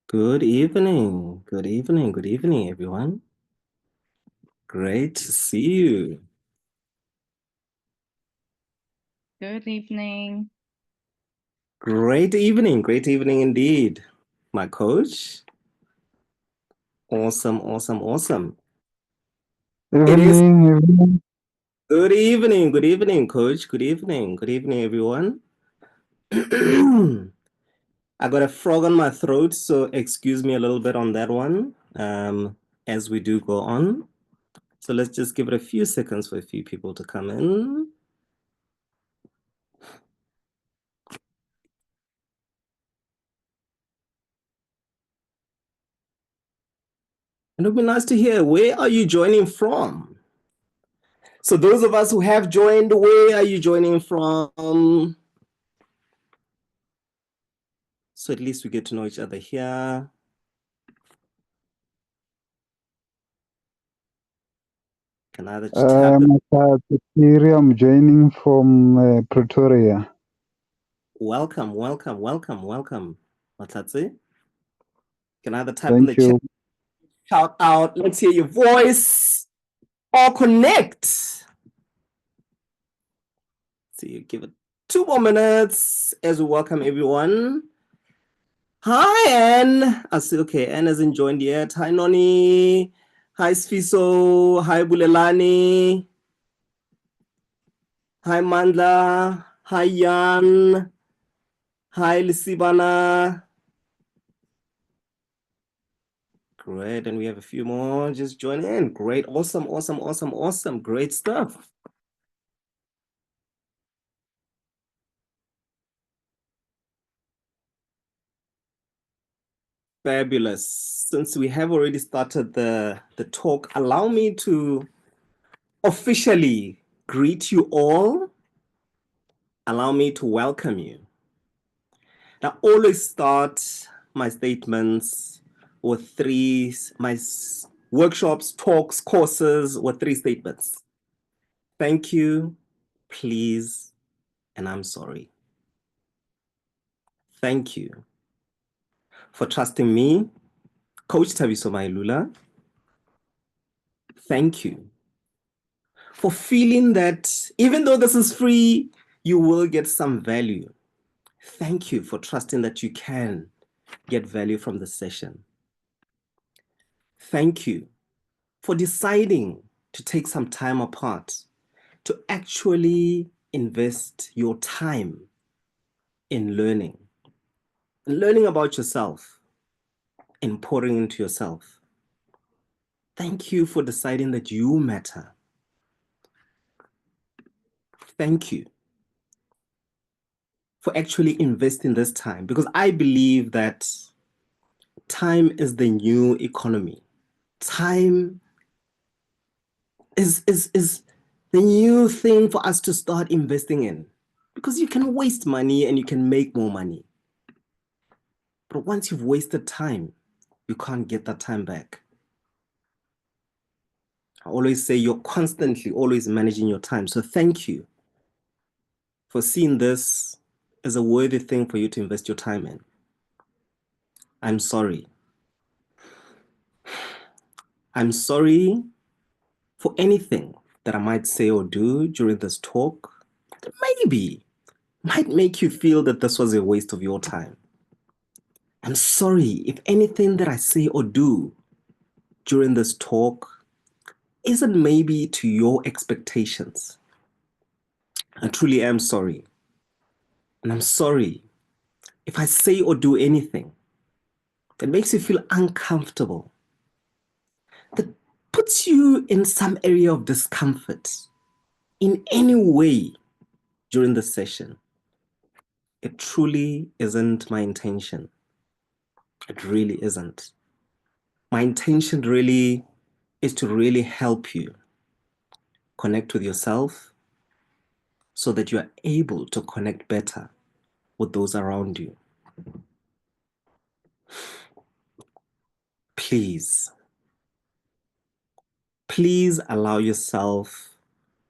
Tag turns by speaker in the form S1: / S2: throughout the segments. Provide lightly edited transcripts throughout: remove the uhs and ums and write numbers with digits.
S1: Good evening. Good evening. Good evening, everyone. Great to see you.
S2: Good evening.
S1: Great evening. Great evening indeed. My coach. Awesome, awesome, awesome. It is
S3: Evening.
S1: good evening. Good evening, coach. Good evening. Good evening, everyone. I got a frog on my throat, so excuse me a little bit on that one as we do go on. So let's just give it a few seconds for a few people to come in. And it would be nice to hear, where are you joining from? So those of us who have joined, where are you joining from? So at least we get to know each other here. Can either tap it.
S3: I'm joining from Pretoria.
S1: Welcome, welcome, welcome, welcome. Matatse. Can either type in the
S3: Thank
S1: chat,
S3: you.
S1: shout out, let's hear your voice, or connect. See, give it 2 more minutes as we welcome everyone. Hi, Anne. I see, okay, Anne hasn't joined yet. Hi, Noni. Hi, Sfiso. Hi, Bulelani. Hi, Mandla. Hi, Jan. Hi, Lisibana. Great, and we have a few more. Just join in. Great, awesome, awesome, awesome, awesome. Great stuff. Fabulous. Since we have already started the talk, allow me to officially greet you all. Allow me to welcome you. I always start my statements with my workshops, talks, courses with 3 statements. Thank you, please, and I'm sorry. Thank you for trusting me, Coach Thabiso Mailula. Thank you for feeling that even though this is free, you will get some value. Thank you for trusting that you can get value from the session. Thank you for deciding to take some time apart to actually invest your time in learning about yourself, and pouring into yourself. Thank you for deciding that you matter. Thank you for actually investing this time, because I believe that time is the new economy. Time is the new thing for us to start investing in, because you can waste money and you can make more money. But once you've wasted time, you can't get that time back. I always say you're constantly always managing your time. So thank you for seeing this as a worthy thing for you to invest your time in. I'm sorry. I'm sorry for anything that I might say or do during this talk that maybe might make you feel that this was a waste of your time. I'm sorry if anything that I say or do during this talk isn't maybe to your expectations. I truly am sorry. And I'm sorry if I say or do anything that makes you feel uncomfortable, that puts you in some area of discomfort in any way during the session. It truly isn't my intention. It really isn't. My intention really is to really help you connect with yourself so that you are able to connect better with those around you. Please, please allow yourself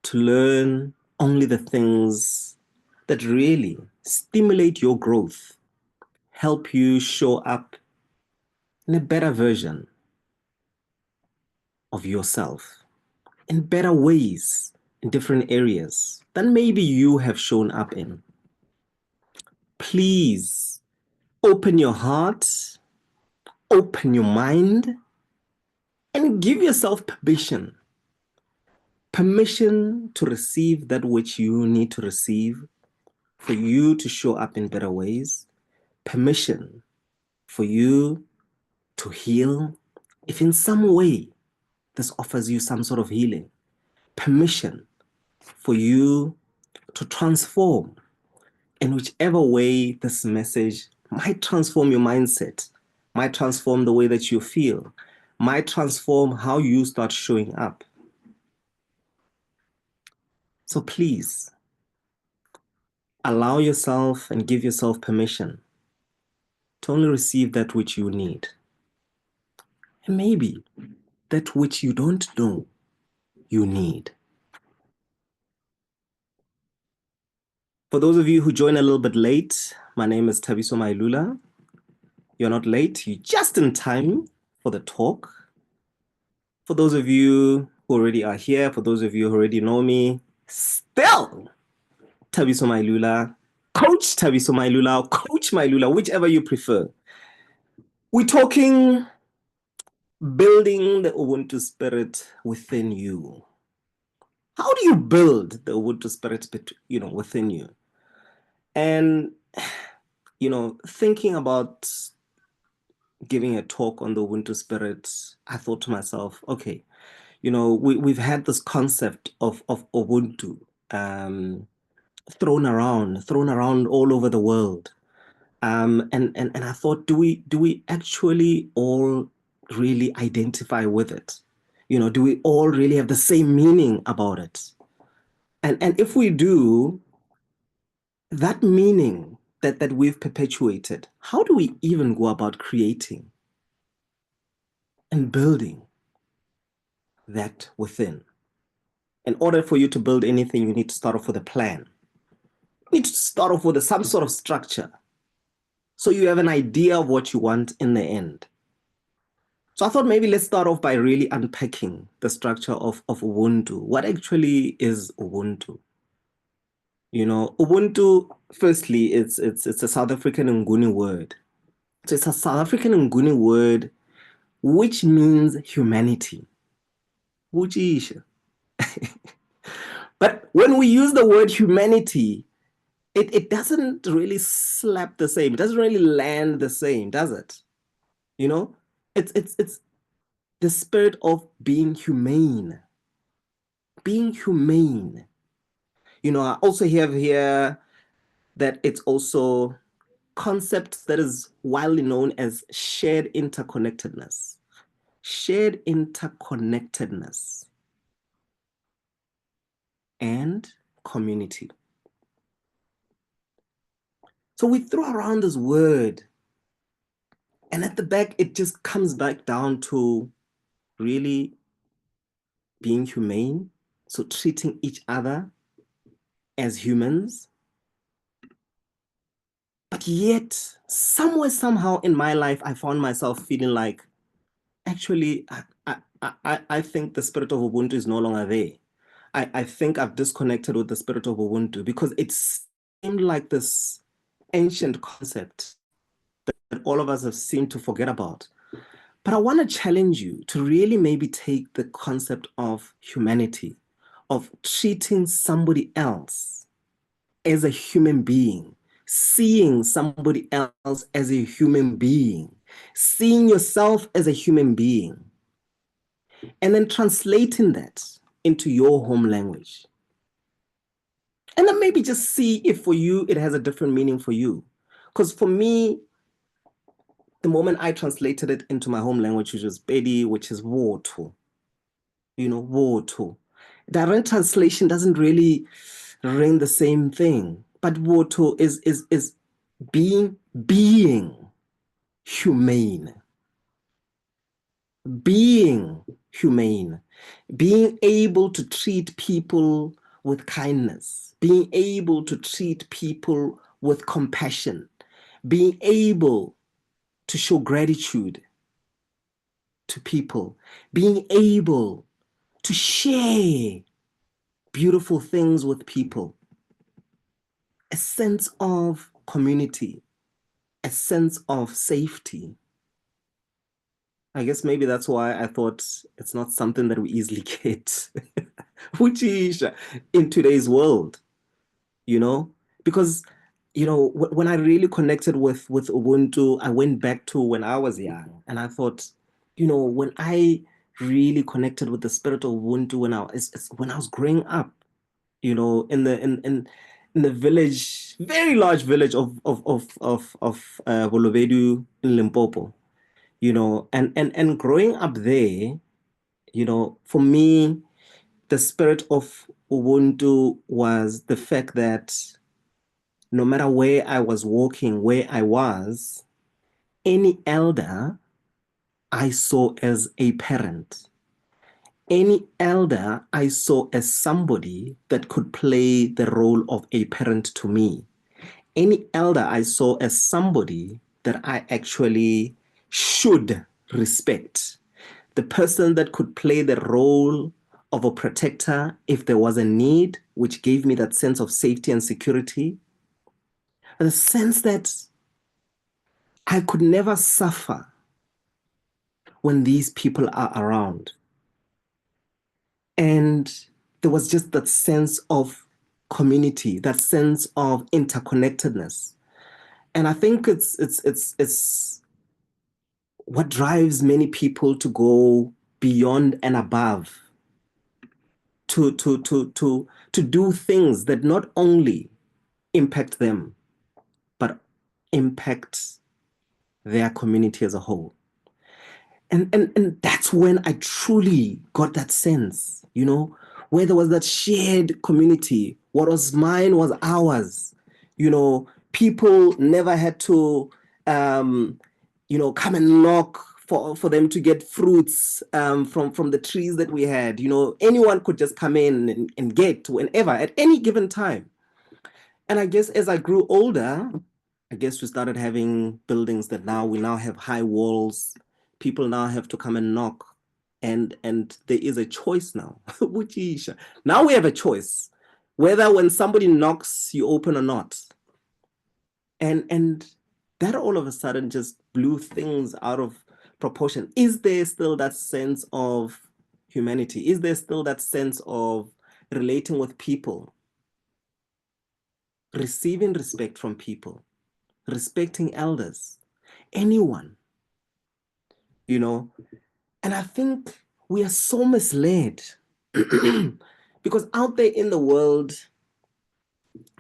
S1: to learn only the things that really stimulate your growth, help you show up in a better version of yourself, in better ways, in different areas than maybe you have shown up in. Please open your heart, open your mind, and give yourself permission. Permission to receive that which you need to receive for you to show up in better ways. Permission for you to heal if in some way this offers you some sort of healing. Permission for you to transform in whichever way this message might transform your mindset, might transform the way that you feel, might transform how you start showing up. So please allow yourself and give yourself permission to only receive that which you need. And maybe that which you don't know you need. For those of you who join a little bit late, my name is Thabiso Mailula. You're not late, you're just in time for the talk. For those of you who already are here, for those of you who already know me, still Thabiso Mailula, Coach Thabiso Mailula, Coach Mailula, whichever you prefer. We're talking building the Ubuntu spirit within you. How do you build the Ubuntu spirit, within you? And, thinking about giving a talk on the Ubuntu spirit, I thought to myself, okay, we've had this concept of Ubuntu thrown around all over the world. And I thought, do we actually all really identify with it? Do we all really have the same meaning about it? And if we do, that meaning that we've perpetuated, how do we even go about creating and building that within? In order for you to build anything, you need to start off with a plan. You need to start off with some sort of structure, so you have an idea of what you want in the end. So I thought maybe let's start off by really unpacking the structure of Ubuntu. What actually is Ubuntu? Ubuntu, firstly, it's a South African Nguni word. So it's a South African Nguni word which means humanity. But when we use the word humanity, it doesn't really slap the same. It doesn't really land the same, does it? It's the spirit of being humane. Being humane. I also have here that it's also concepts that is widely known as shared interconnectedness. Shared interconnectedness and community. So we throw around this word, and at the back, it just comes back down to really being humane. So treating each other as humans. But yet, somewhere, somehow in my life, I found myself feeling like, actually, I think the spirit of Ubuntu is no longer there. I think I've disconnected with the spirit of Ubuntu because it seemed like this ancient concept that all of us have seemed to forget about. But I want to challenge you to really maybe take the concept of humanity, of treating somebody else as a human being, seeing somebody else as a human being, seeing yourself as a human being, and then translating that into your home language. And then maybe just see if for you it has a different meaning for you. Because for me, the moment I translated it into my home language, which was Pedi, which is Woto, Woto. Direct translation doesn't really ring the same thing. But Woto is being humane. Being humane. Being able to treat people with kindness. Being able to treat people with compassion. Being able to show gratitude. to people, being able to share beautiful things with people, a sense of community, a sense of safety. I guess maybe that's why I thought it's not something that we easily get, which is in today's world, you know, because when I really connected with Ubuntu, I went back to when I was young, and I thought, when I really connected with the spirit of Ubuntu when I was growing up, in the village, very large village of Bolobedu in Limpopo, and growing up there, for me, the spirit of Ubuntu was the fact that no matter where I was walking, where I was, any elder I saw as a parent. Any elder I saw as somebody that could play the role of a parent to me. Any elder I saw as somebody that I actually should respect. The person that could play the role of a protector if there was a need, which gave me that sense of safety and security. The sense that I could never suffer when these people are around. And there was just that sense of community, that sense of interconnectedness. And I think it's what drives many people to go beyond and above, to do things that not only impact them, but impact their community as a whole. And that's when I truly got that sense, where there was that shared community. What was mine was ours. People never had to come and knock for them to get fruits from the trees that we had. Anyone could just come in and get whenever at any given time. And I guess as I grew older, I guess we started having buildings that we now have high walls. People now have to come and knock. And there is a choice now, which is now we have a choice, whether when somebody knocks, you open or not. And that all of a sudden just blew things out of proportion. Is there still that sense of humanity? Is there still that sense of relating with people, receiving respect from people, respecting elders, anyone, And I think we are so misled because out there in the world,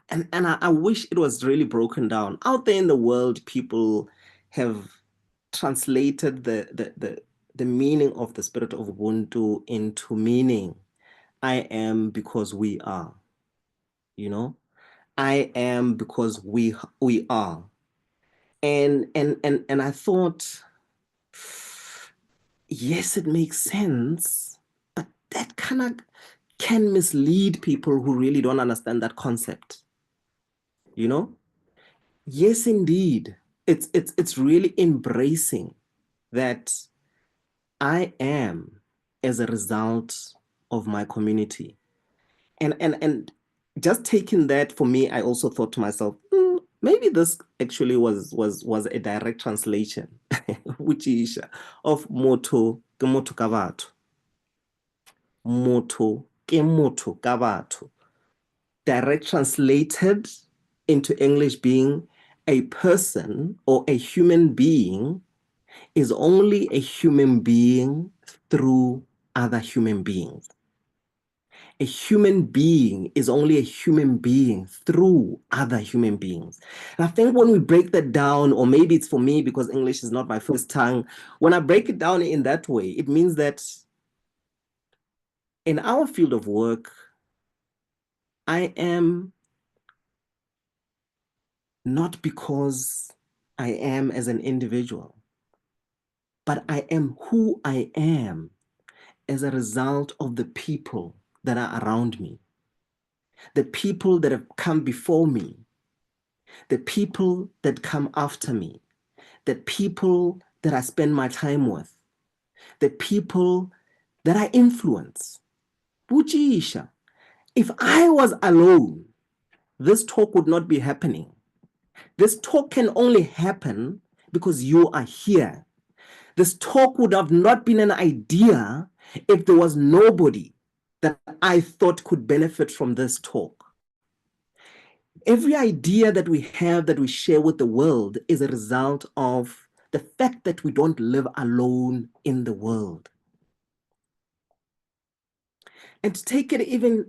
S1: and I wish it was really broken down. Out there in the world, people have translated the meaning of the spirit of Ubuntu into meaning. I am because we are, I am because we are. And I thought, yes, it makes sense, but that kind of can mislead people who really don't understand that concept. Yes, indeed. It's really embracing that I am as a result of my community. And just taking that, for me, I also thought to myself, maybe this actually was a direct translation, which is of moto ke motho ka batho. Moto ke motho ka batho. Direct translated into English being a person or a human being is only a human being through other human beings. A human being is only a human being through other human beings. And I think when we break that down, or maybe it's for me because English is not my first tongue, when I break it down in that way, it means that in our field of work, I am not because I am as an individual, but I am who I am as a result of the people that are around me, the people that have come before me, the people that come after me, the people that I spend my time with, the people that I influence. Bujisha. If I was alone, this talk would not be happening. This talk can only happen because you are here. This talk would have not been an idea if there was nobody that I thought could benefit from this talk. Every idea that we have that we share with the world is a result of the fact that we don't live alone in the world. And to take it even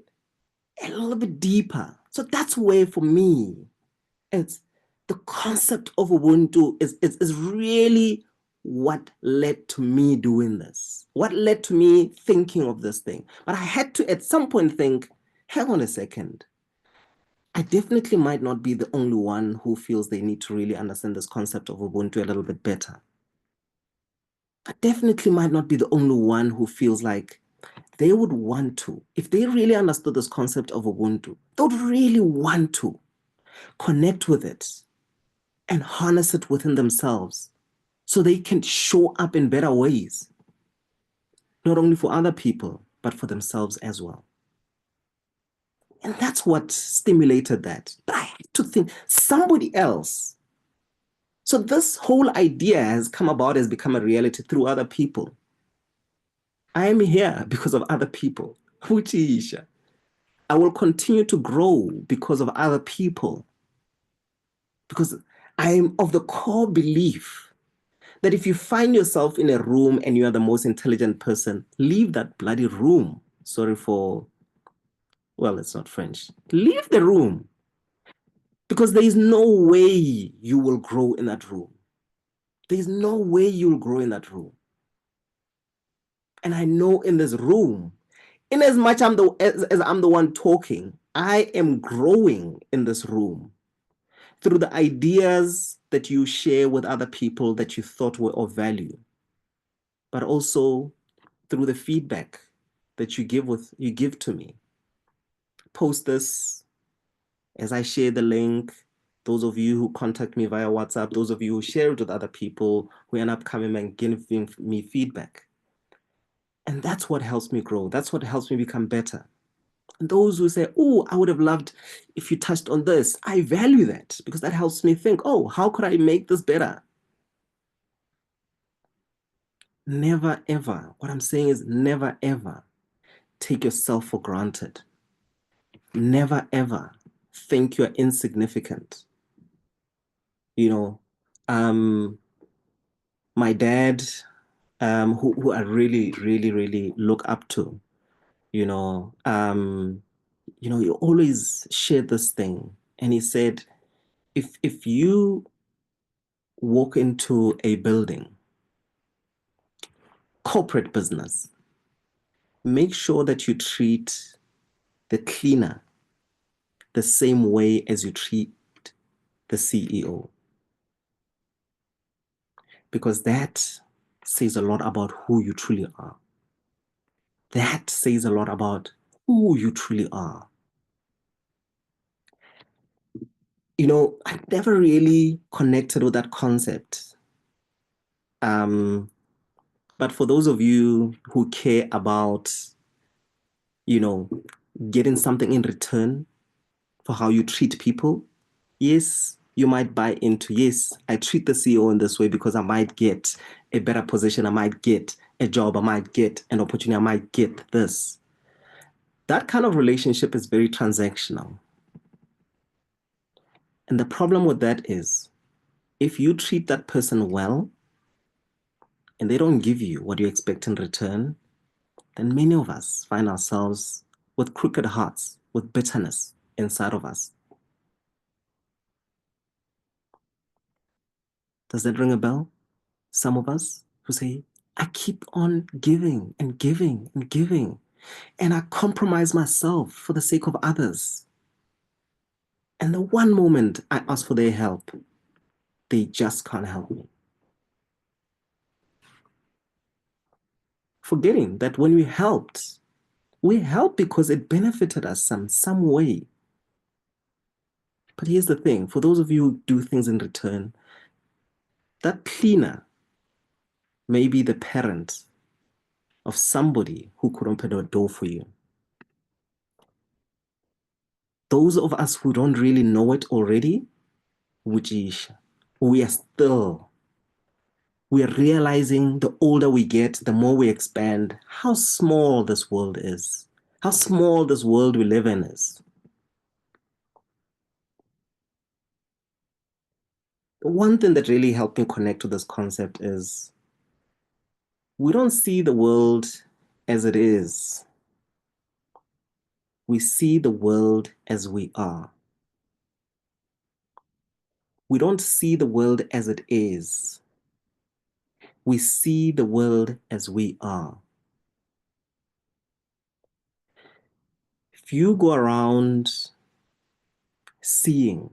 S1: a little bit deeper. So that's where for me, it's the concept of Ubuntu is really what led to me doing this, what led to me thinking of this thing. But I had to at some point think, hang on a second. I definitely might not be the only one who feels they need to really understand this concept of Ubuntu a little bit better. I definitely might not be the only one who feels like they would want to, if they really understood this concept of Ubuntu, they would really want to connect with it and harness it within themselves so they can show up in better ways, not only for other people, but for themselves as well. And that's what stimulated that. But I had to think somebody else. So this whole idea has come about, has become a reality through other people. I am here because of other people. Uchisha. I will continue to grow because of other people. Because I am of the core belief that if you find yourself in a room and you are the most intelligent person, leave that bloody room. Sorry for, well, it's not French. Leave the room. Because there is no way you will grow in that room. There is no way you'll grow in that room. And I know in this room, in as much as I'm the one talking, I am growing in this room through the ideas that you share with other people that you thought were of value, but also through the feedback that you give to me. Post this as I share the link. Those of you who contact me via WhatsApp, those of you who share it with other people who end up coming and giving me feedback. And that's what helps me grow. That's what helps me become better. And those who say, oh, I would have loved if you touched on this, I value that because that helps me think, oh, how could I make this better? Never, ever. What I'm saying is never, ever take yourself for granted. Never, ever think you're insignificant. You know, my dad, who I really, really, really look up to, he always shared this thing. And he said, if you walk into a building, corporate business, make sure that you treat the cleaner the same way as you treat the CEO. Because that says a lot about who you truly are. That says a lot about who you truly are. I never really connected with that concept. But for those of you who care about, getting something in return for how you treat people, yes, you might buy into, yes, I treat the CEO in this way because I might get a better position, I might get a job, I might get an opportunity, I might get this. That kind of relationship is very transactional. And the problem with that is, if you treat that person well and they don't give you what you expect in return, then many of us find ourselves with crooked hearts, with bitterness inside of us. Does that ring a bell? Some of us who say, I keep on giving and giving and giving, and I compromise myself for the sake of others. And the one moment I ask for their help, they just can't help me. Forgetting that when we helped because it benefited us some way. But here's the thing, for those of you who do things in return, that cleaner may be the parent of somebody who could open a door for you. Those of us who don't really know it already, which is we are realizing the older we get, the more we expand, how small this world is, how small this world we live in is. One thing that really helped me connect to this concept is we don't see the world as it is. We see the world as we are. We don't see the world as it is. We see the world as we are. If you go around seeing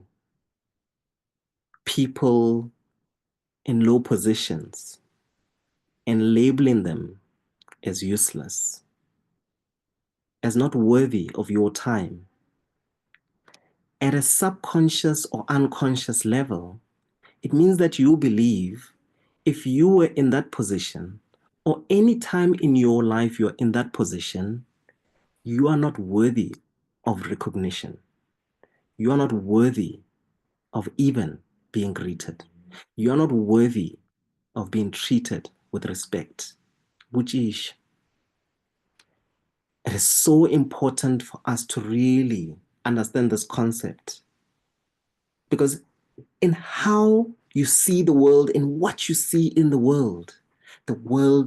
S1: people in low positions and labeling them as useless, as not worthy of your time, at a subconscious or unconscious level, it means that you believe if you were in that position or any time in your life you're in that position, you are not worthy of recognition. You are not worthy of even being greeted. You are not worthy of being treated with respect, which is, it is so important for us to really understand this concept. Because in how you see the world, in what you see in the world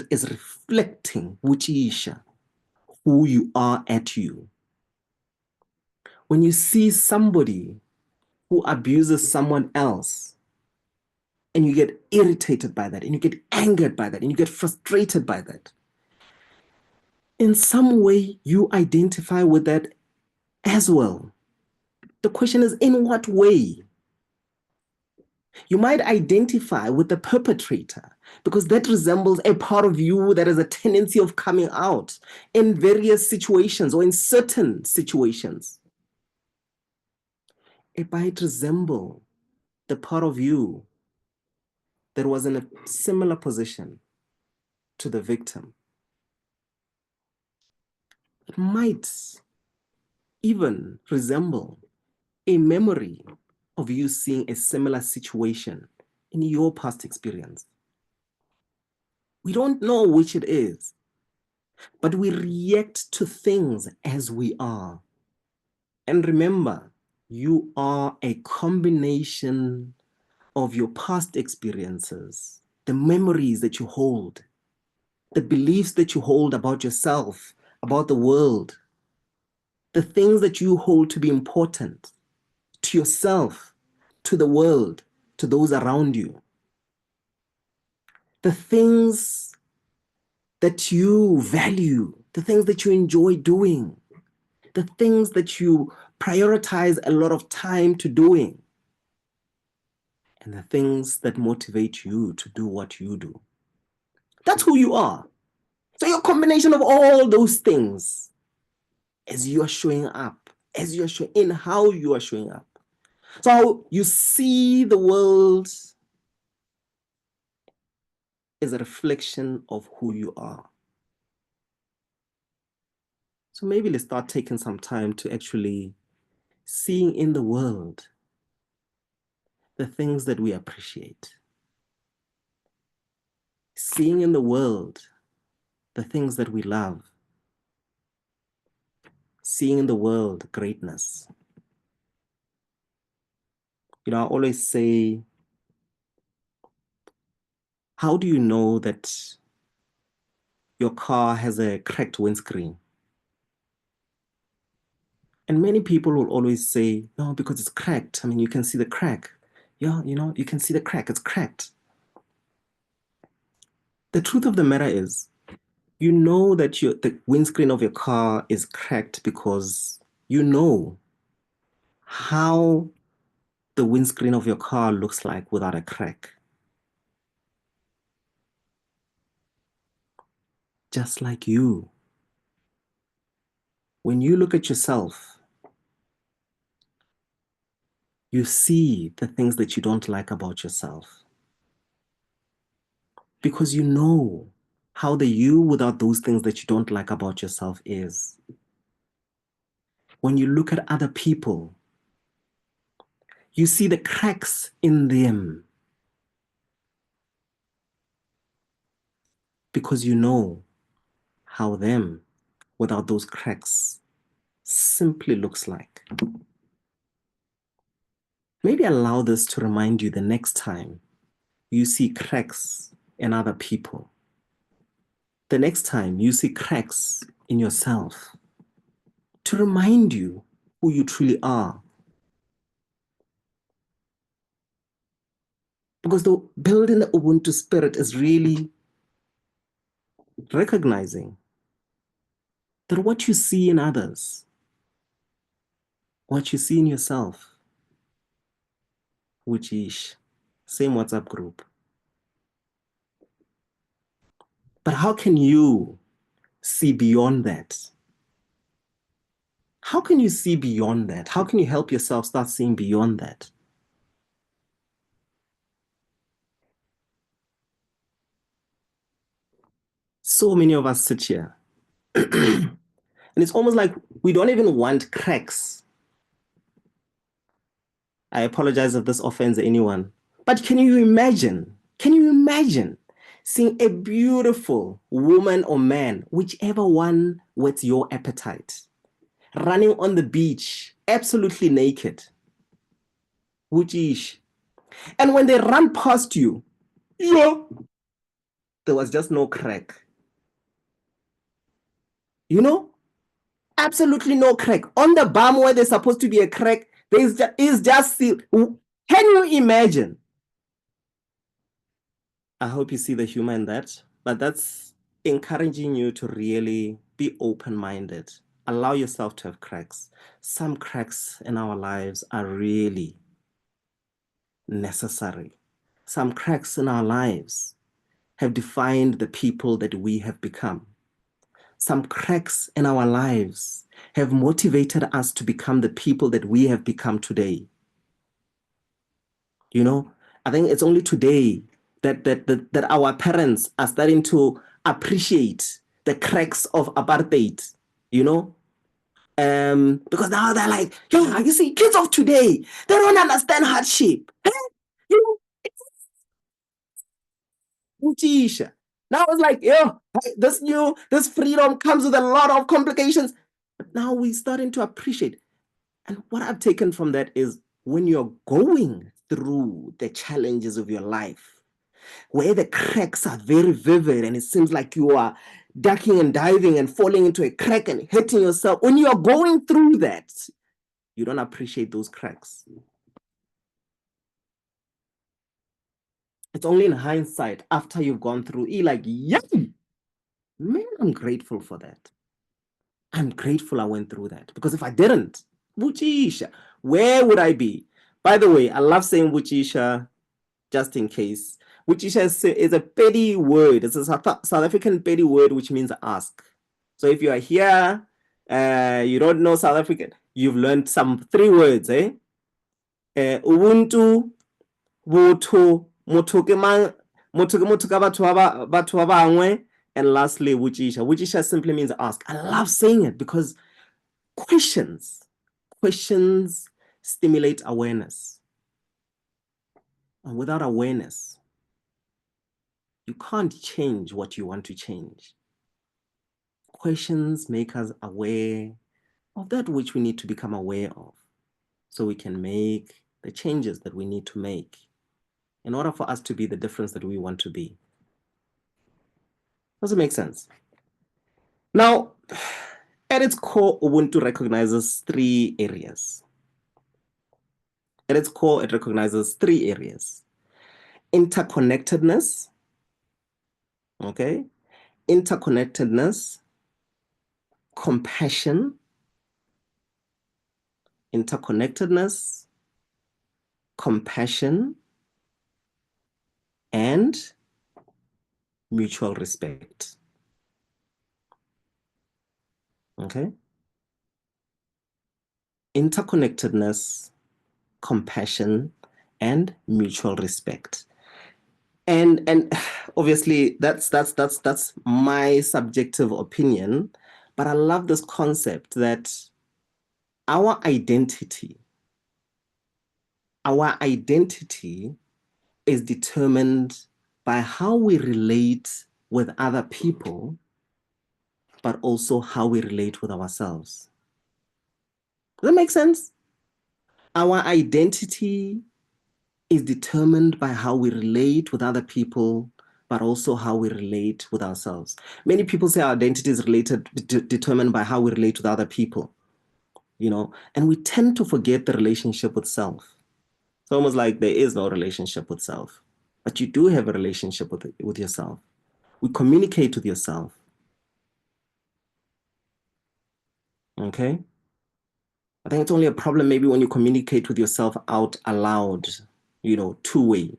S1: is reflecting which is who you are at you. When you see somebody who abuses someone else, and you get irritated by that, and you get angered by that, and you get frustrated by that, in some way you identify with that as well. The question is, in what way? You might identify with the perpetrator because that resembles a part of you that has a tendency of coming out in various situations or in certain situations. It might resemble the part of you that was in a similar position to the victim. It might even resemble a memory of you seeing a similar situation in your past experience. We don't know which it is, but we react to things as we are. And remember, you are a combination of your past experiences, the memories that you hold, the beliefs that you hold about yourself, about the world, the things that you hold to be important to yourself, to the world, to those around you. The things that you value, the things that you enjoy doing, the things that you prioritize a lot of time to doing, and the things that motivate you to do what you do. That's who you are. So your combination of all those things as you are showing up, as you are showing in how you are showing up. So you see the world as a reflection of who you are. So maybe let's start taking some time to actually seeing in the world the things that we appreciate. Seeing in the world the things that we love. Seeing in the world greatness. You know, I always say, how do you know that your car has a cracked windscreen? And many people will always say, no, because it's cracked. I mean, you can see the crack. Yeah, you know, you can see the crack. It's cracked. The truth of the matter is, you know that the windscreen of your car is cracked because you know how the windscreen of your car looks like without a crack. Just like you. When you look at yourself, you see the things that you don't like about yourself. Because you know how the you without those things that you don't like about yourself is. When you look at other people, you see the cracks in them because you know how them without those cracks simply looks like. Maybe allow this to remind you the next time you see cracks in other people, the next time you see cracks in yourself, to remind you who you truly are. Because the building the Ubuntu spirit is really recognizing that what you see in others, what you see in yourself, which is same WhatsApp group. But how can you see beyond that? How can you see beyond that? How can you help yourself start seeing beyond that? So many of us sit here and it's almost like we don't even want cracks. I apologize if this offends anyone, but can you imagine seeing a beautiful woman or man, whichever one whets your appetite, running on the beach, absolutely naked, which is, and when they run past you, there was just no crack. You know, absolutely no crack. On the bum where there's supposed to be a crack, is just seal. Can you imagine? I hope you see the humor in that, but that's encouraging you to really be open-minded. Allow yourself to have cracks. Some cracks in our lives are really necessary. Some cracks in our lives have defined the people that we have become. Some cracks in our lives have motivated us to become the people that we have become today. You know, I think it's only today that our parents are starting to appreciate the cracks of apartheid, you know? Because now they're like, yeah, you see, kids of today, they don't understand hardship. You know, Utisha. Now it's like, this freedom comes with a lot of complications. But now we're starting to appreciate. And what I've taken from that is when you're going through the challenges of your life, where the cracks are very vivid and it seems like you are ducking and diving and falling into a crack and hitting yourself, when you're going through that, you don't appreciate those cracks. It's only in hindsight, after you've gone through, you're like, yeah, man, I'm grateful for that. I'm grateful I went through that, because if I didn't, Wuchisha, where would I be? By the way, I love saying Wuchisha just in case. Wuchisha is a petty word. It's a South African petty word which means ask. So if you are here, you don't know South African, you've learned some 3 words, eh? Ubuntu, botho, motho ke mang, motho ke motho ka batho ba bangwe, and lastly, Wuchisha. Wuchisha simply means ask. I love saying it because questions stimulate awareness. And without awareness, you can't change what you want to change. Questions make us aware of that which we need to become aware of, so we can make the changes that we need to make in order for us to be the difference that we want to be. Does it make sense? Now, at its core, Ubuntu recognizes 3 areas. At its core, it recognizes 3 areas. Interconnectedness, okay? Interconnectedness, compassion, interconnectedness, compassion, and mutual respect. Okay? Interconnectedness, compassion, and mutual respect. And obviously that's my subjective opinion, but I love this concept that our identity our identity is determined by how we relate with other people, but also how we relate with ourselves. Does that make sense? Our identity is determined by how we relate with other people, but also how we relate with ourselves. Many people say our identity is determined by how we relate with other people, and we tend to forget the relationship with self. It's almost like there is no relationship with self, but you do have a relationship with yourself. We communicate with yourself. Okay? I think it's only a problem maybe when you communicate with yourself out aloud, two-way.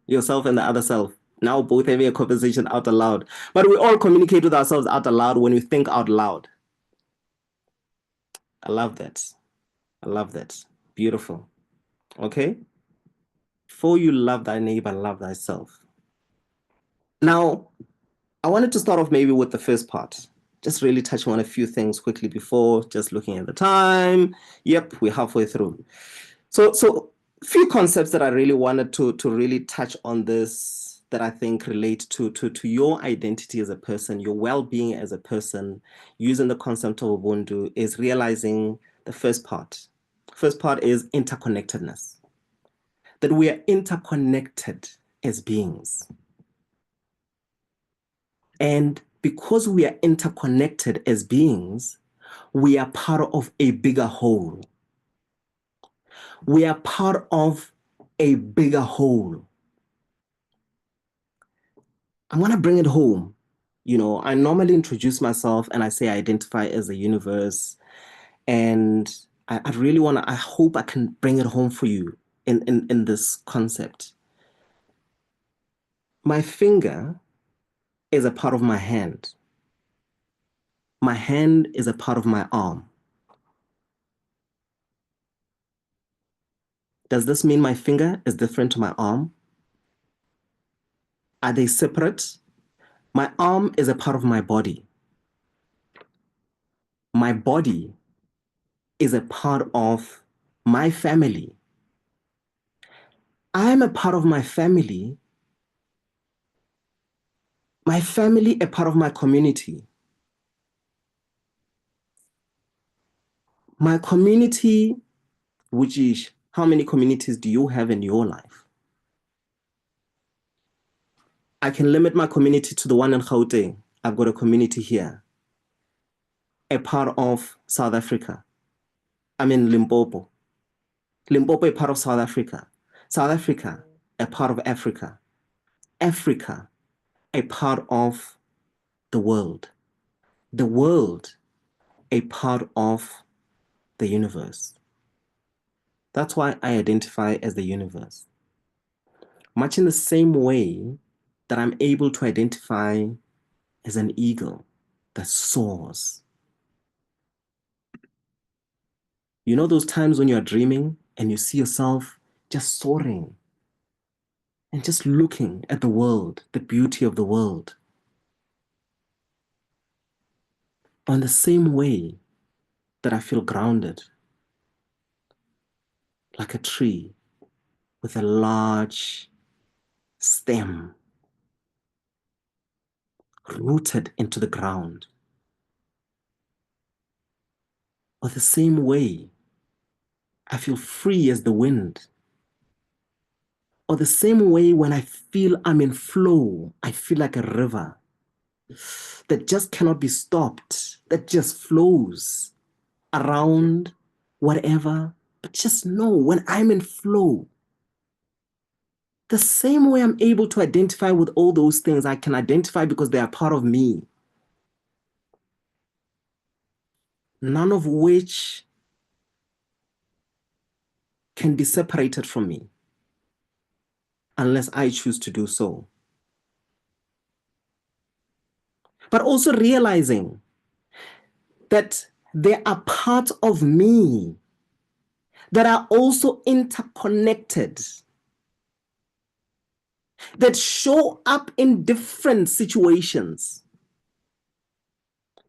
S1: Yourself and the other self. Now both having a conversation out aloud. But we all communicate with ourselves out aloud when we think out loud. I love that. I love that. Beautiful. Okay? Before you love thy neighbor, love thyself. Now, I wanted to start off maybe with the first part. Just really touch on a few things quickly before just looking at the time. Yep, we're halfway through. So a few concepts that I really wanted to really touch on this that I think relate to your identity as a person, your well-being as a person, using the concept of Ubuntu is realizing the first part. First part is interconnectedness. That we are interconnected as beings. And because we are interconnected as beings, we are part of a bigger whole. We are part of a bigger whole. I'm going to bring it home. I normally introduce myself and I say I identify as the universe. And I really I hope I can bring it home for you in this concept. My finger is a part of my hand. My hand is a part of my arm. Does this mean my finger is different to my arm? Are they separate? My arm is a part of my body. My body is a part of my family. I am a part of my family a part of my community. My community, which is how many communities do you have in your life? I can limit my community to the one in Gauteng. I've got a community here, a part of South Africa. I'm in Limpopo. Limpopo, a part of South Africa. South Africa, a part of Africa. Africa, a part of the world. The world, a part of the universe. That's why I identify as the universe. Much in the same way that I'm able to identify as an eagle that soars. You know those times when you're dreaming and you see yourself just soaring and just looking at the world, the beauty of the world. On the same way that I feel grounded, like a tree with a large stem rooted into the ground. Or the same way I feel free as the wind. Or the same way when I feel I'm in flow, I feel like a river that just cannot be stopped, that just flows around whatever. But just know when I'm in flow, the same way I'm able to identify with all those things, I can identify because they are part of me. None of which can be separated from me unless I choose to do so. But also realizing that there are parts of me that are also interconnected. that show up in different situations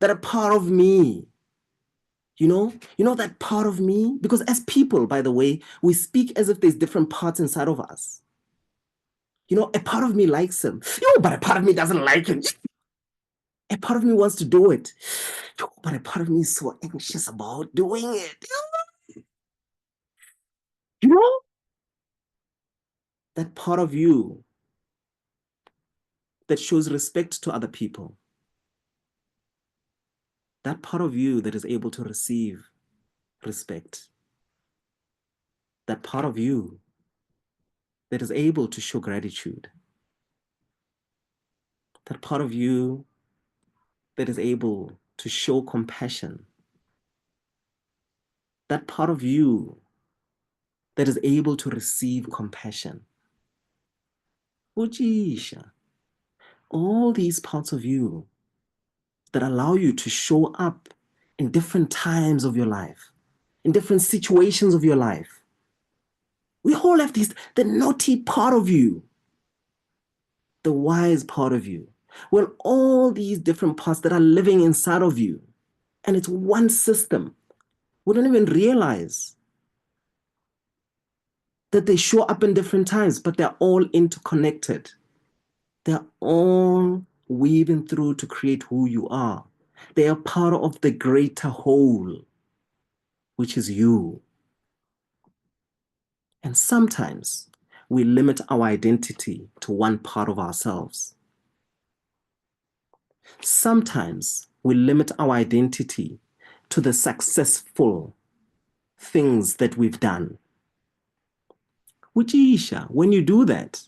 S1: that are part of me. You know that part of me? Because as people, by the way, we speak as if there's different parts inside of us. A part of me likes him. But a part of me doesn't like him. A part of me wants to do it. But a part of me is so anxious about doing it. You know? That part of you that shows respect to other people. That part of you that is able to receive respect. That part of you that is able to show gratitude. That part of you that is able to show compassion. That part of you that is able to receive compassion. Ujisha. All these parts of you that allow you to show up in different times of your life, in different situations of your life. We all have the naughty part of you, the wise part of you. Well, all these different parts that are living inside of you, and it's one system. We don't even realize that they show up in different times, but they're all interconnected. They're all weaving through to create who you are. They are part of the greater whole, which is you. And sometimes we limit our identity to one part of ourselves. Sometimes we limit our identity to the successful things that we've done. Ujisha, when you do that,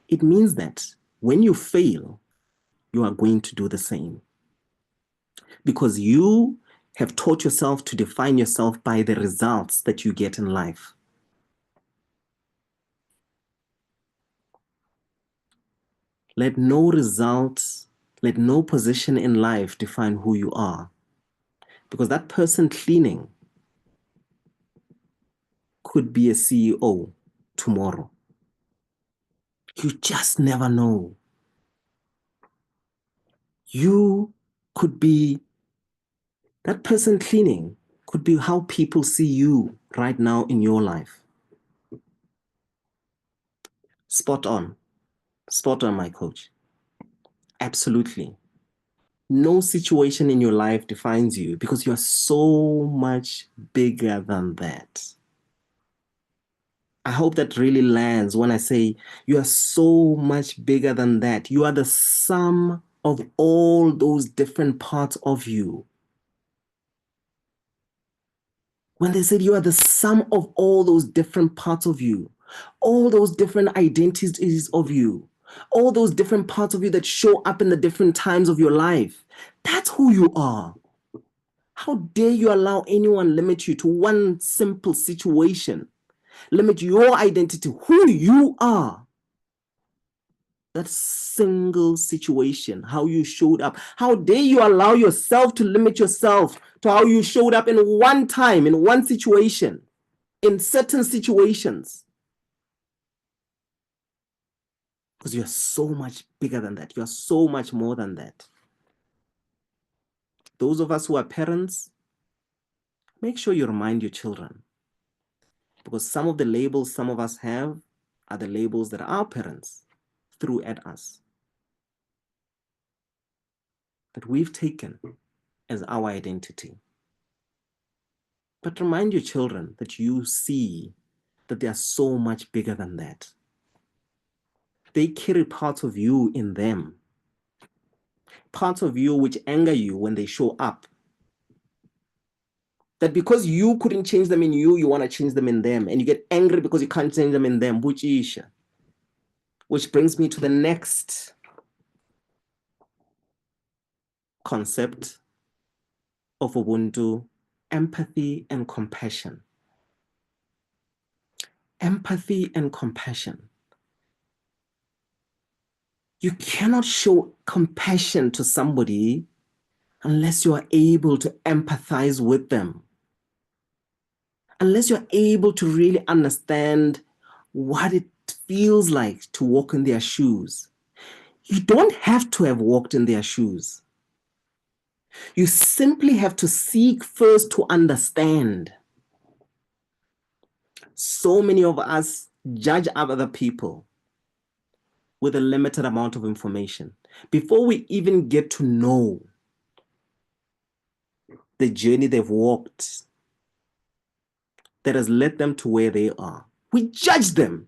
S1: it means that when you fail, you are going to do the same. Because you have taught yourself to define yourself by the results that you get in life. Let no result, let no position in life define who you are. Because that person cleaning could be a CEO tomorrow. You just never know. You could be, that person cleaning could be how people see you right now in your life. Spot on. Spot on, my coach. Absolutely. No situation in your life defines you because you're so much bigger than that. I hope that really lands when I say you are so much bigger than that. You are the sum of all those different parts of you. When they said you are the sum of all those different parts of you, all those different identities of you, all those different parts of you that show up in the different times of your life, that's who you are. How dare you allow anyone limit you to one simple situation, limit your identity, who you are? That single situation, how you showed up. How dare you allow yourself to limit yourself to how you showed up in one time, in one situation, in certain situations? Because you're so much bigger than that. You're so much more than that. Those of us who are parents, make sure you remind your children. Because some of the labels some of us have are the labels that our parents threw at us, that we've taken as our identity. But remind your children that you see that they are so much bigger than that. They carry parts of you in them, parts of you which anger you when they show up. That because you couldn't change them in you, you want to change them in them. And you get angry because you can't change them in them. Which brings me to the next concept of Ubuntu: empathy and compassion. Empathy and compassion. You cannot show compassion to somebody unless you are able to empathize with them. Unless you're able to really understand what it feels like to walk in their shoes. You don't have to have walked in their shoes. You simply have to seek first to understand. So many of us judge other people with a limited amount of information before we even get to know the journey they've walked that has led them to where they are. We judge them.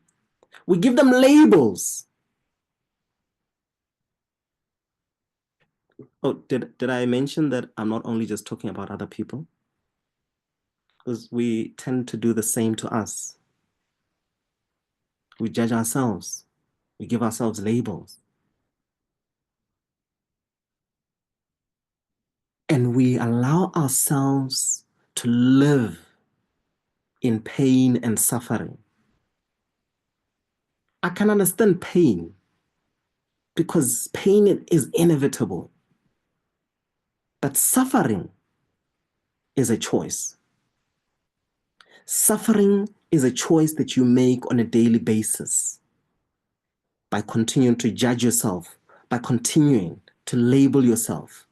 S1: We give them labels. Oh, did I mention that I'm not only just talking about other people? Because we tend to do the same to us. We judge ourselves. We give ourselves labels. And we allow ourselves to live in pain and suffering. I can understand pain because pain is inevitable. But suffering is a choice. Suffering is a choice that you make on a daily basis by continuing to judge yourself, by continuing to label yourself,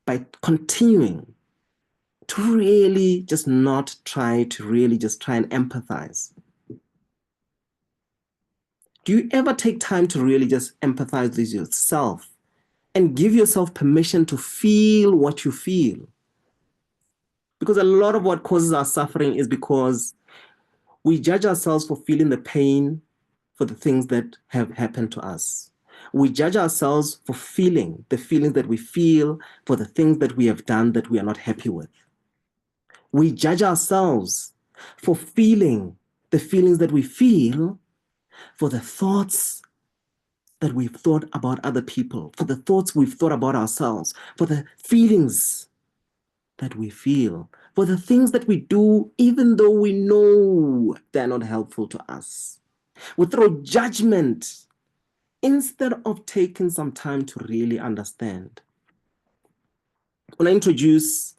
S1: by continuing to really just not try to really just try and empathize. Do you ever take time to really just empathize with yourself and give yourself permission to feel what you feel? Because a lot of what causes our suffering is because we judge ourselves for feeling the pain for the things that have happened to us. We judge ourselves for feeling the feelings that we feel for the things that we have done that we are not happy with. We judge ourselves for feeling the feelings that we feel for the thoughts that we've thought about other people, for the thoughts we've thought about ourselves, for the feelings that we feel, for the things that we do, even though we know they're not helpful to us. We throw judgment instead of taking some time to really understand. When I introduce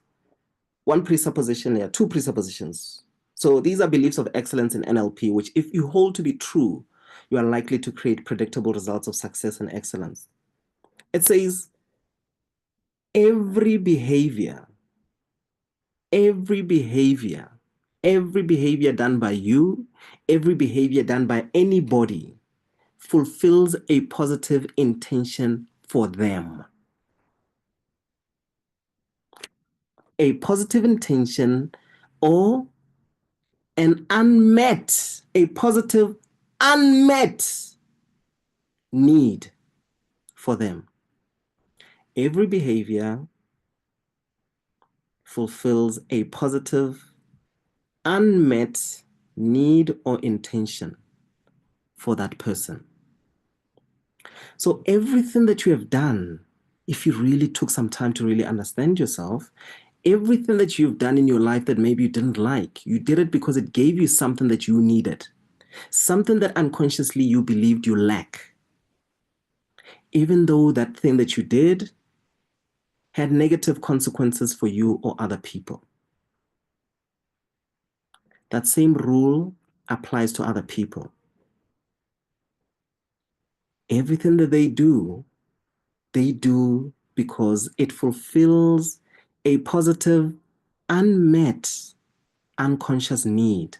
S1: one presupposition here, two presuppositions. So these are beliefs of excellence in NLP, which if you hold to be true, you are likely to create predictable results of success and excellence. It says, every behavior done by you, every behavior done by anybody fulfills a positive intention for them. A positive intention or a positive unmet need for them. Every behavior fulfills a positive unmet need or intention for that person. So everything that you have done, if you really took some time to really understand yourself, everything that you've done in your life that maybe you didn't like, you did it because it gave you something that you needed, something that unconsciously you believed you lack. Even though that thing that you did had negative consequences for you or other people. That same rule applies to other people. Everything that they do because it fulfills a positive, unmet, unconscious need.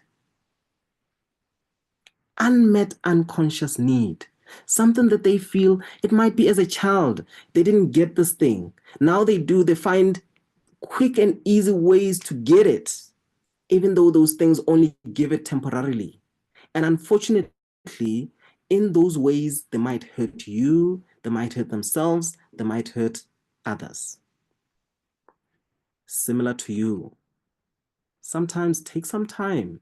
S1: Unmet, unconscious need. Something that they feel, it might be as a child, they didn't get this thing. Now they do, they find quick and easy ways to get it, even though those things only give it temporarily. And unfortunately, in those ways, they might hurt you, they might hurt themselves, they might hurt others. Similar to you. Sometimes take some time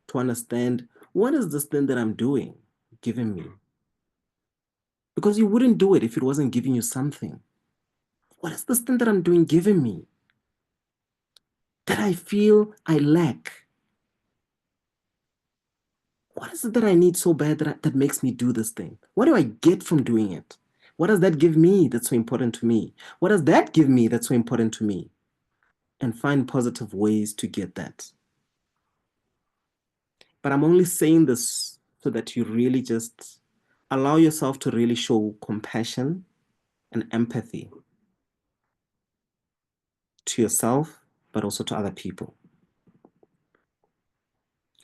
S1: to understand, what is this thing that I'm doing giving me? Because you wouldn't do it if it wasn't giving you something. What is this thing that I'm doing giving me that I feel I lack? What is it that I need so bad that makes me do this thing? What do I get from doing it? What does that give me that's so important to me? What does that give me that's so important to me? And find positive ways to get that. But I'm only saying this so that you really just allow yourself to really show compassion and empathy to yourself, but also to other people.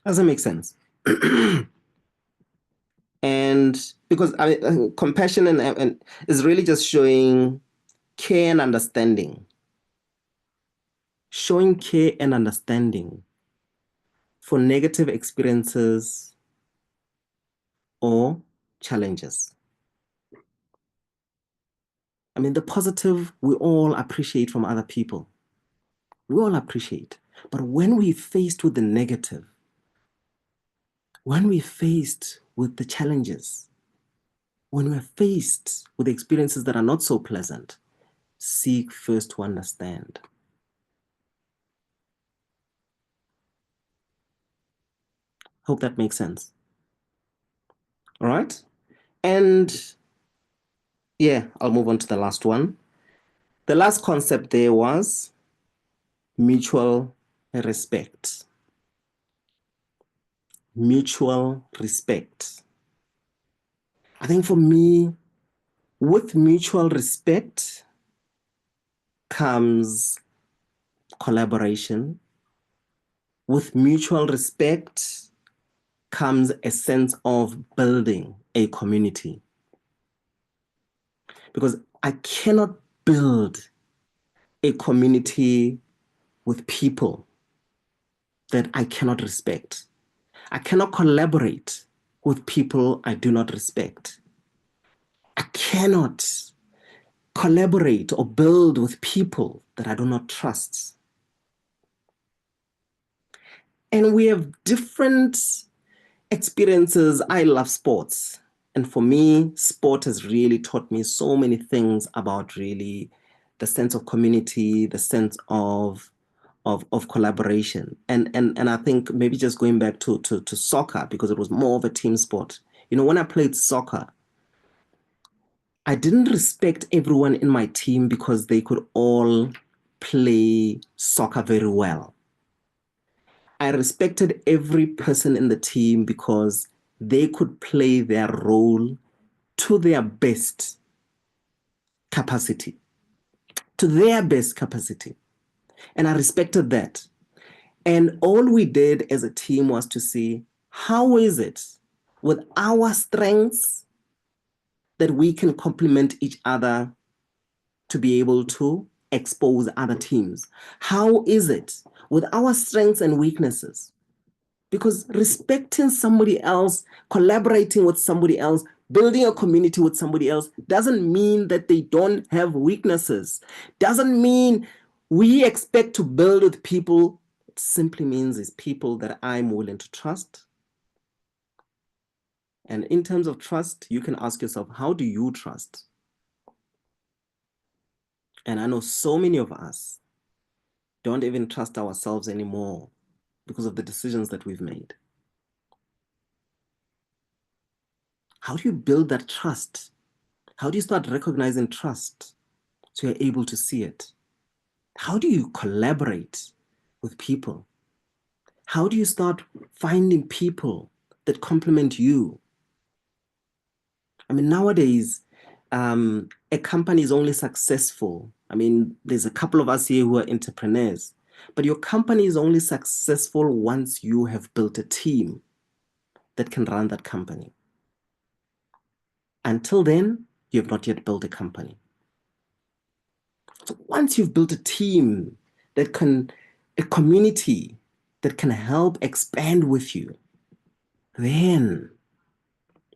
S1: Does that make sense? And because compassion and is really just showing care and understanding. Showing care and understanding for negative experiences or challenges. I mean, the positive we all appreciate from other people. We all appreciate. But when we're faced with the negative, when we're faced with the challenges, when we're faced with experiences that are not so pleasant, seek first to understand. Hope that makes sense. All right. And yeah, I'll move on to the last one. The last concept there was mutual respect. Mutual respect. I think for me, with mutual respect comes collaboration. With mutual respect comes a sense of building a community. Because I cannot build a community with people that I cannot respect. I cannot collaborate with people I do not respect. I cannot collaborate or build with people that I do not trust. And we have different experiences. I love sports. And for me, sport has really taught me so many things about really the sense of community, the sense of collaboration. And I think maybe just going back to soccer, because it was more of a team sport. You know, when I played soccer, I didn't respect everyone in my team because they could all play soccer very well. I respected every person in the team because they could play their role to their best capacity, to their best capacity. And I respected that. And all we did as a team was to see how is it with our strengths that we can complement each other to be able to expose other teams? How is it with our strengths and weaknesses? Because respecting somebody else, collaborating with somebody else, building a community with somebody else doesn't mean that they don't have weaknesses. Doesn't mean we expect to build with people. It simply means it's people that I'm willing to trust. And in terms of trust, you can ask yourself, how do you trust? And I know so many of us don't even trust ourselves anymore because of the decisions that we've made. How do you build that trust? How do you start recognizing trust so you're able to see it? How do you collaborate with people? How do you start finding people that complement you? I mean, nowadays, a company is only successful. I mean, there's a couple of us here who are entrepreneurs, but your company is only successful once you have built a team that can run that company. Until then, you have not yet built a company. So once you've built a team that can, a community that can help expand with you, then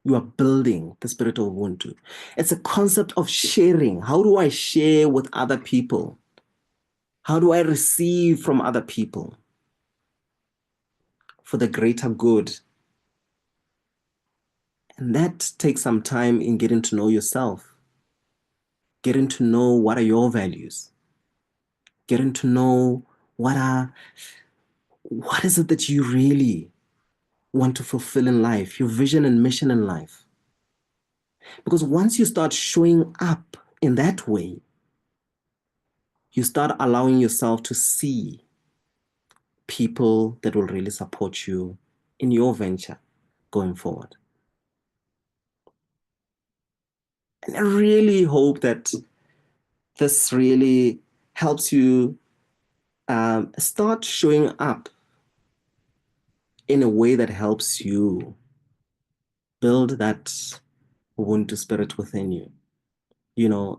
S1: you are building the spirit of Ubuntu. It's a concept of sharing. How do I share with other people? How do I receive from other people for the greater good? And that takes some time in getting to know yourself, getting to know what are your values, getting to know what is it that you really want to fulfill in life, your vision and mission in life. Because once you start showing up in that way, you start allowing yourself to see people that will really support you in your venture going forward. And I really hope that this really helps you start showing up in a way that helps you build that Ubuntu spirit within you.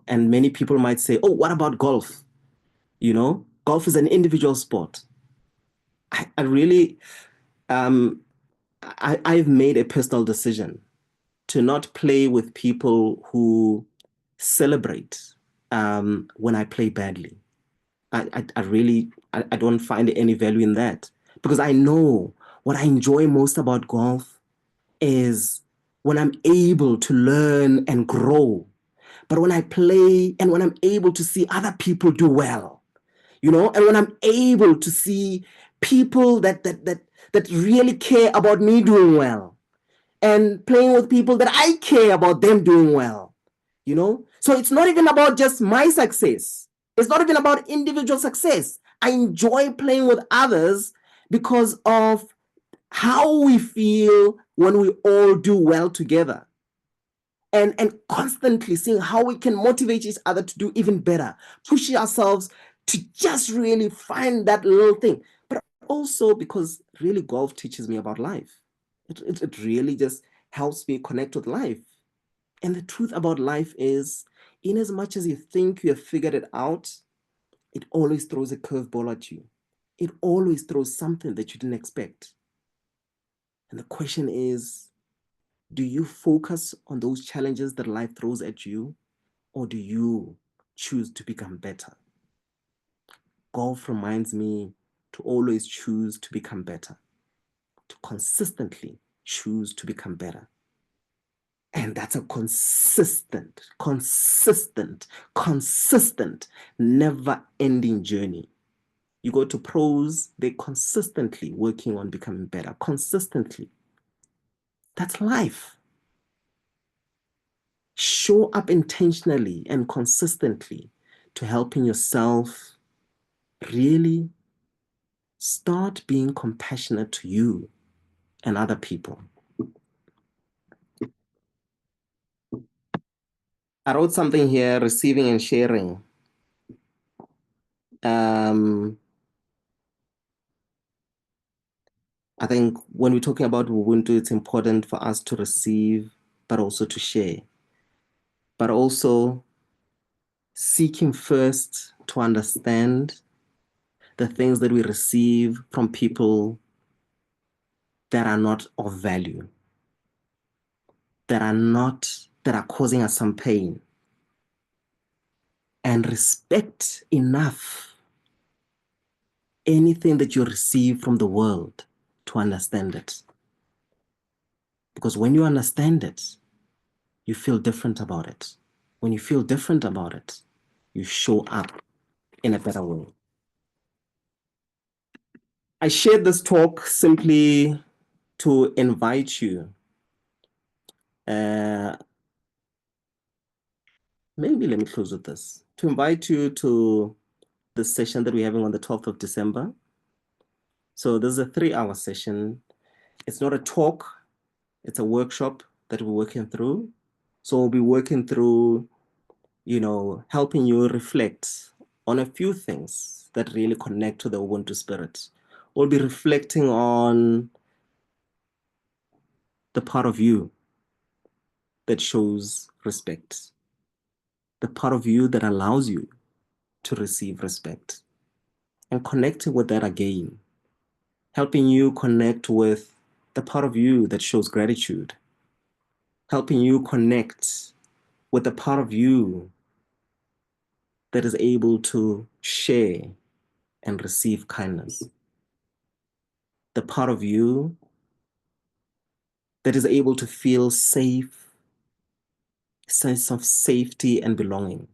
S1: And many people might say, oh, what about golf? Golf is an individual sport. I really, I've made a personal decision to not play with people who celebrate when I play badly. I really, I don't find any value in that, because I know what I enjoy most about golf is when I'm able to learn and grow. But when I play and when I'm able to see other people do well, and when I'm able to see people that really care about me doing well, and playing with people that I care about them doing well, So it's not even about just my success. It's not even about individual success. I enjoy playing with others because of how we feel when we all do well together. And constantly seeing how we can motivate each other to do even better, push ourselves to just really find that little thing. But also because really golf teaches me about life. It really just helps me connect with life. And the truth about life is, in as much as you think you have figured it out, it always throws a curveball at you. It always throws something that you didn't expect. And the question is, do you focus on those challenges that life throws at you, or do you choose to become better? Golf reminds me to always choose to become better, to consistently choose to become better. And that's a consistent, never-ending journey. You go to pros, they're consistently working on becoming better, consistently. That's life. Show up intentionally and consistently to helping yourself really start being compassionate to you and other people. I wrote something here, receiving and sharing. I think when we're talking about Ubuntu, it's important for us to receive, but also to share. But also seeking first to understand the things that we receive from people that are not of value, that are causing us some pain. And respect enough anything that you receive from the world to understand it. Because when you understand it, you feel different about it. When you feel different about it, you show up in a better way. I shared this talk simply to invite you. Maybe let me close with this. To invite you to the session that we're having on the 12th of December. So this is a 3-hour session. It's not a talk, it's a workshop that we're working through. So we'll be working through, helping you reflect on a few things that really connect to the Ubuntu spirit. We'll be reflecting on the part of you that shows respect, the part of you that allows you to receive respect, and connecting with that again, helping you connect with the part of you that shows gratitude, helping you connect with the part of you that is able to share and receive kindness, the part of you that is able to feel safe, sense of safety and belonging,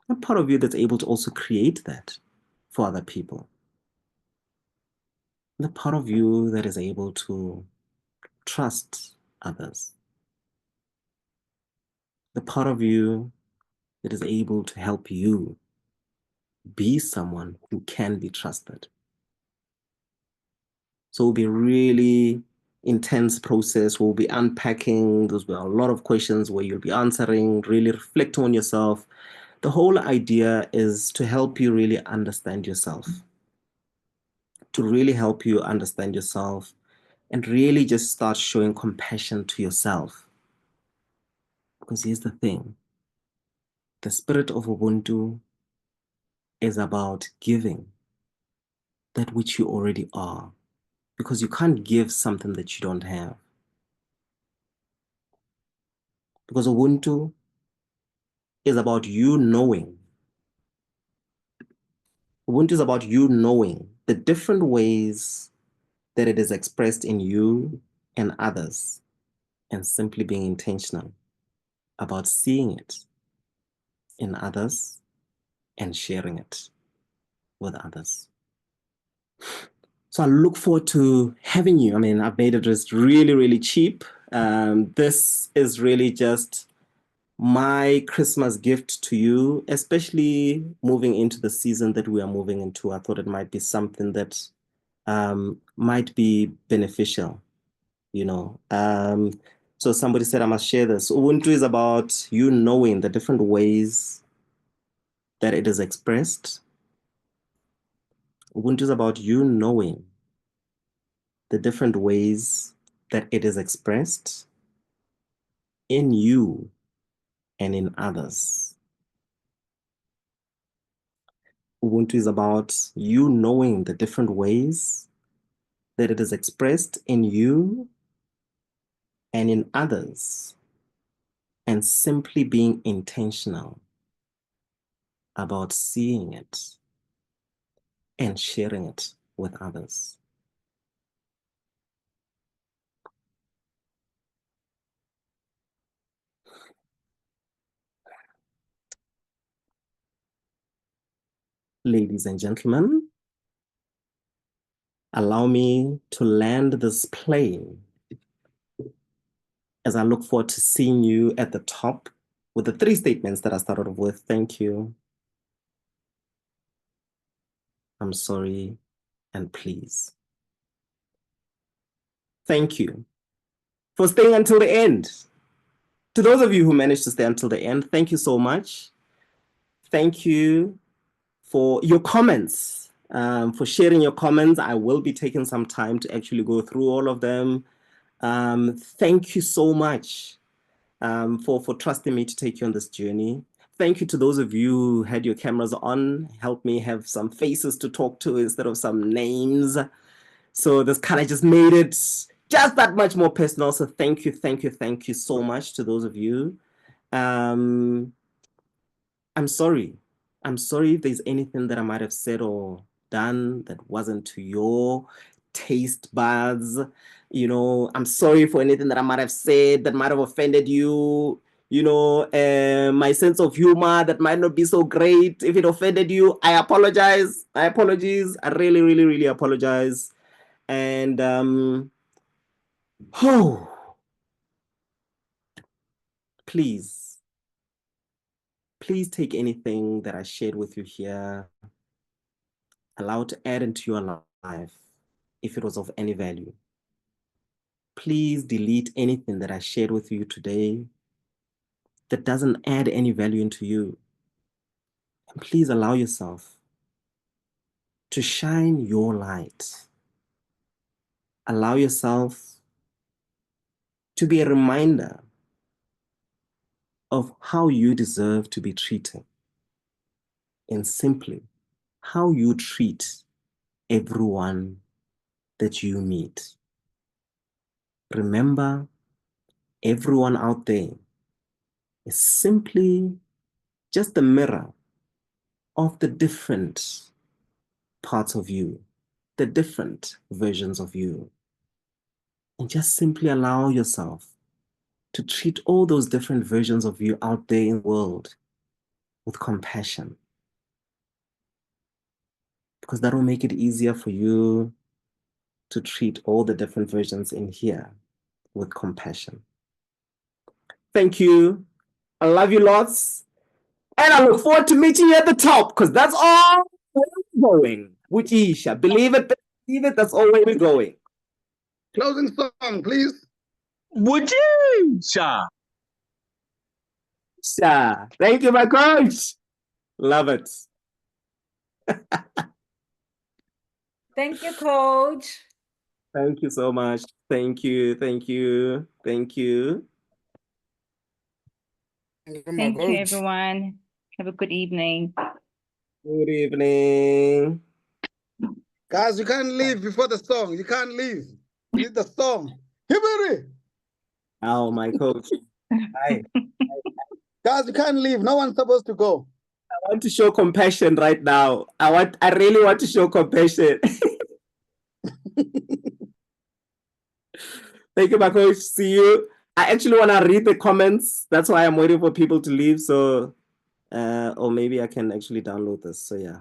S1: a part of you that's able to also create that for other people, the part of you that is able to trust others, the part of you that is able to help you be someone who can be trusted. So it'll be really intense process. We'll be unpacking. There's a lot of questions where you'll be answering, really reflecting on yourself. The whole idea is to help you really understand yourself, to really help you understand yourself and really just start showing compassion to yourself. Because here's the thing, the spirit of Ubuntu is about giving that which you already are, because you can't give something that you don't have. Because Ubuntu is about you knowing. Ubuntu is about you knowing the different ways that it is expressed in you and others, and simply being intentional about seeing it in others and sharing it with others. So I look forward to having you. I mean, I've made it just really, really cheap. This is really just my Christmas gift to you, especially moving into the season that we are moving into. I thought it might be something that might be beneficial, you know. So somebody said I must share this. Ubuntu is about you knowing the different ways that it is expressed. Ubuntu is about you knowing the different ways that it is expressed in you and in others. Ubuntu is about you knowing the different ways that it is expressed in you and in others, and simply being intentional about seeing it and sharing it with others. Ladies and gentlemen, allow me to land this plane as I look forward to seeing you at the top with the 3 statements that I started with. Thank you, I'm sorry, and please. Thank you for staying until the end. To those of you who managed to stay until the end, thank you so much. Thank you for your comments, for sharing your comments. I will be taking some time to actually go through all of them. Thank you so much for trusting me to take you on this journey. Thank you to those of you who had your cameras on, helped me have some faces to talk to instead of some names. So this kind of just made it just that much more personal. So thank you so much to those of you. I'm sorry. I'm sorry if there's anything that I might have said or done that wasn't to your taste buds. You know, I'm sorry for anything that I might have said that might have offended you. You know, my sense of humor that might not be so great. If it offended you, I apologize. I apologize. I really, really, really apologize. And oh, please, please take anything that I shared with you here, allow it to add into your life if it was of any value. Please delete anything that I shared with you today that doesn't add any value into you. And please allow yourself to shine your light. Allow yourself to be a reminder of how you deserve to be treated, and simply how you treat everyone that you meet. Remember, everyone out there is simply just a mirror of the different parts of you, the different versions of you. And just simply allow yourself to treat all those different versions of you out there in the world with compassion, because that will make it easier for you to treat all the different versions in here with compassion. Thank you. I love you lots. And I look forward to meeting you at the top, because that's all we're going with Isha. Believe it, that's all where we're going.
S4: Closing song, please.
S5: Would you, sir?
S1: Sure. Thank you, my coach. Love it.
S2: Thank you, coach.
S1: Thank you so much. Thank you. Thank you. Thank you.
S2: Thank you, everyone. Have a good evening.
S1: Good evening.
S4: Guys, you can't leave before the song. You can't leave. You need the song. Hibiri!
S1: Oh, my coach. Hi.
S4: Guys, you can't leave. No one's supposed to go.
S1: I want to show compassion right now. I really want to show compassion. Thank you, my coach. See you. I actually want to read the comments. That's why I'm waiting for people to leave. So, or maybe I can actually download this. So, yeah.